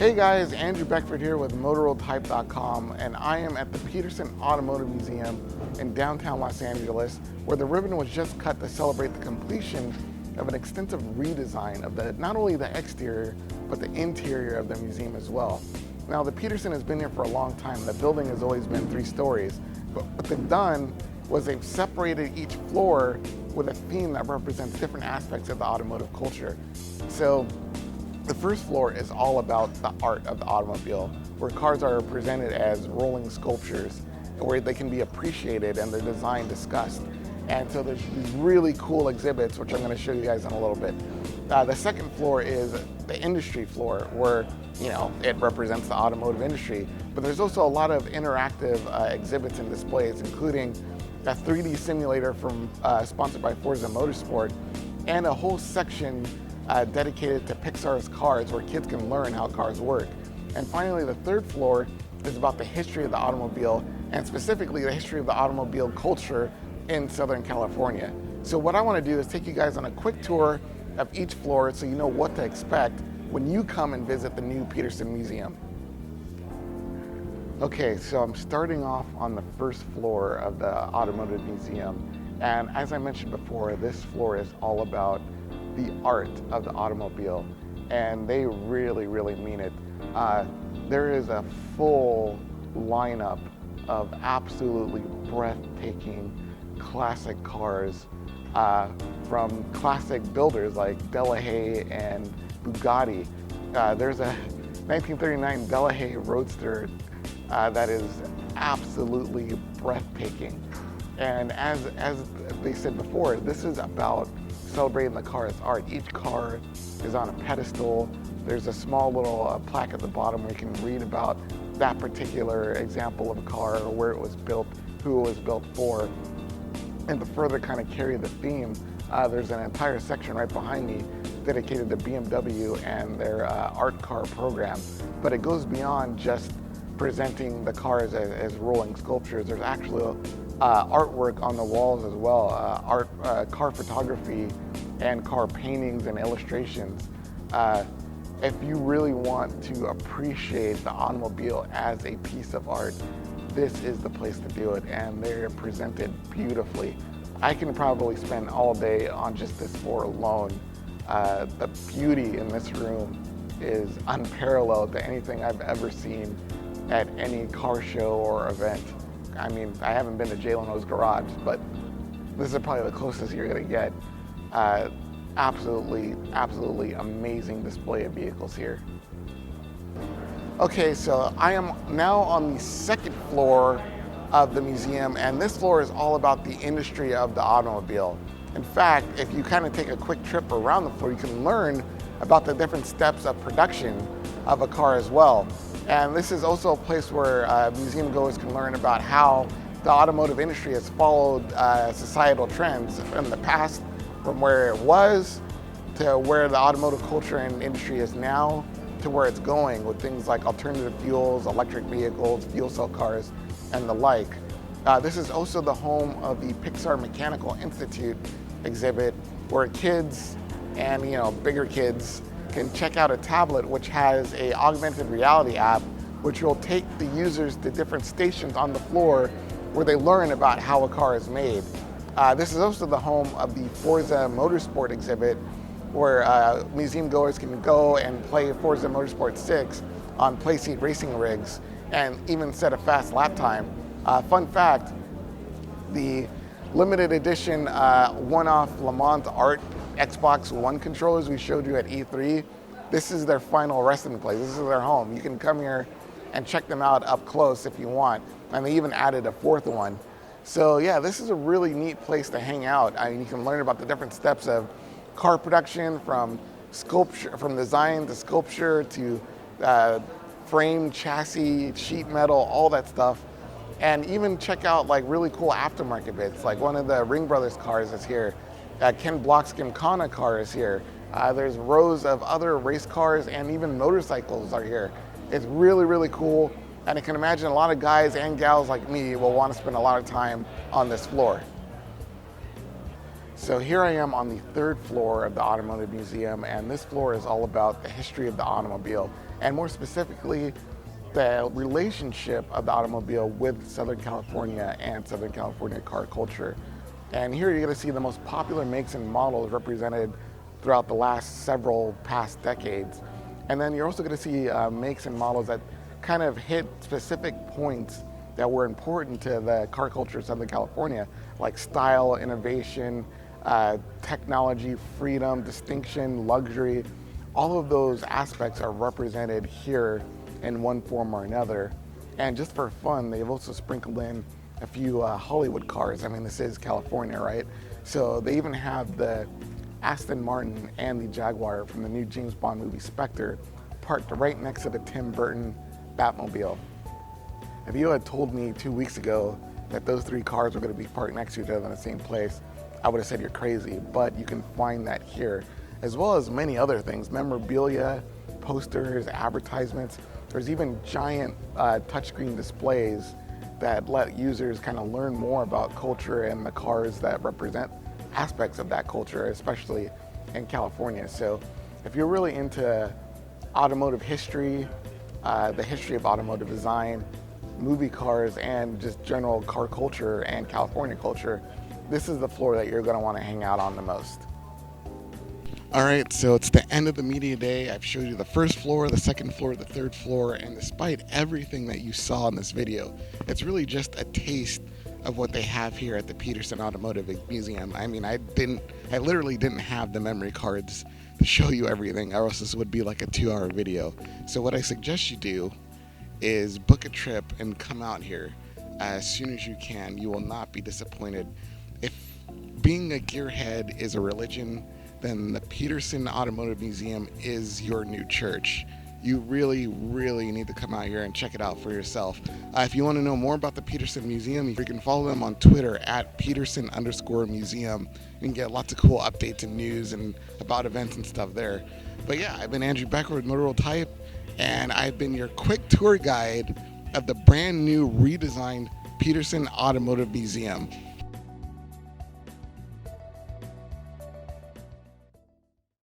Hey guys, Andrew Beckford here with MotorWorldHype.com, and I am at the Petersen Automotive Museum in downtown Los Angeles, where the ribbon was just cut to celebrate the completion of an extensive redesign of not only the exterior, but the interior of the museum as well. Now, the Petersen has been here for a long time. The building has always been 3 stories, but what they've done was they've separated each floor with a theme that represents different aspects of the automotive culture. So the first floor is all about the art of the automobile, where cars are presented as rolling sculptures, where they can be appreciated and their design discussed. And so there's these really cool exhibits, which I'm going to show you guys in a little bit. The second floor is the industry floor, where it represents the automotive industry. But there's also a lot of interactive exhibits and displays, including a 3D simulator sponsored by Forza Motorsport, and a whole section dedicated to Pixar's cars, where kids can learn how cars work. And finally, the third floor is about the history of the automobile, and specifically the history of the automobile culture in Southern California. So what I want to do is take you guys on a quick tour of each floor so you know what to expect when you come and visit the new Petersen Museum. Okay, so I'm starting off on the first floor of the Automotive Museum, and as I mentioned before, this floor is all about the art of the automobile, and they really mean it. There is a full lineup of absolutely breathtaking classic cars from classic builders like Delahaye and Bugatti. There's a 1939 Delahaye Roadster that is absolutely breathtaking. And as they said before, this is about celebrating the car's art. Each car is on a pedestal. There's a small little plaque at the bottom where you can read about that particular example of a car, or where it was built, who it was built for. And to further kind of carry the theme, there's an entire section right behind me dedicated to BMW and their art car program. But it goes beyond just presenting the cars as rolling sculptures. There's actually artwork on the walls as well, car photography and car paintings and illustrations. If you really want to appreciate the automobile as a piece of art, this is the place to do it, and they're presented beautifully. I can probably spend all day on just this floor alone. The beauty in this room is unparalleled to anything I've ever seen at any car show or event. I mean, I haven't been to Jay Leno's garage, but this is probably the closest you're gonna get. Absolutely amazing display of vehicles here. Okay, so I am now on the second floor of the museum, and this floor is all about the industry of the automobile. In fact, if you kind of take a quick trip around the floor, you can learn about the different steps of production of a car as well. And this is also a place where museum goers can learn about how the automotive industry has followed societal trends from the past, from where it was to where the automotive culture and industry is now, to where it's going with things like alternative fuels, electric vehicles, fuel cell cars, and the like. This is also the home of the Pixar Mechanical Institute exhibit, where kids and bigger kids can check out a tablet which has a augmented reality app, which will take the users to different stations on the floor where they learn about how a car is made. This is also the home of the Forza Motorsport exhibit, where museum goers can go and play Forza Motorsport 6 on playseat racing rigs and even set a fast lap time. Fun fact, the limited edition one-off Le Mans Art Xbox One controllers we showed you at E3, this is their final resting place. This is their home. You can come here and check them out up close if you want. And they even added a 4th one. So yeah, this is a really neat place to hang out. I mean, you can learn about the different steps of car production, from sculpture, from design to sculpture to frame, chassis, sheet metal, all that stuff. And even check out like really cool aftermarket bits. Like one of the Ring Brothers cars is here. Ken Block's Gymkhana car is here. There's rows of other race cars, and even motorcycles are here. It's really cool, and I can imagine a lot of guys and gals like me will want to spend a lot of time on this floor. So here I am on the 3rd floor of the Automotive Museum, and this floor is all about the history of the automobile. and more specifically, the relationship of the automobile with Southern California and Southern California car culture. And here you're going to see the most popular makes and models represented throughout the last several past decades. And then you're also going to see makes and models that kind of hit specific points that were important to the car culture of Southern California, like style, innovation, technology, freedom, distinction, luxury. All of those aspects are represented here in one form or another. And just for fun, they've also sprinkled in a few Hollywood cars. I mean, this is California, right? So they even have the Aston Martin and the Jaguar from the new James Bond movie Spectre parked right next to the Tim Burton Batmobile. If you had told me 2 weeks ago that those three cars were going to be parked next to each other in the same place, I would have said you're crazy, but you can find that here, as well as many other things, memorabilia, posters, advertisements. There's even giant touchscreen displays that let users kind of learn more about culture and the cars that represent aspects of that culture, especially in California. So if you're really into automotive history, the history of automotive design, movie cars, and just general car culture and California culture, this is the floor that you're going to want to hang out on the most. All right, so it's the end of the media day. I've showed you the first floor, the second floor, the third floor, and despite everything that you saw in this video, it's really just a taste of what they have here at the Petersen Automotive Museum. I mean, I literally didn't have the memory cards to show you everything, or else this would be like a 2-hour video. So what I suggest you do is book a trip and come out here as soon as you can. You will not be disappointed. If being a gearhead is a religion, then the Petersen Automotive Museum is your new church. You really, really need to come out here and check it out for yourself. If you want to know more about the Petersen Museum, you can follow them on Twitter at Petersen_museum. You can get lots of cool updates and news and about events and stuff there. But yeah, I've been Andrew Becker with Motorworld Type, and I've been your quick tour guide of the brand new redesigned Petersen Automotive Museum.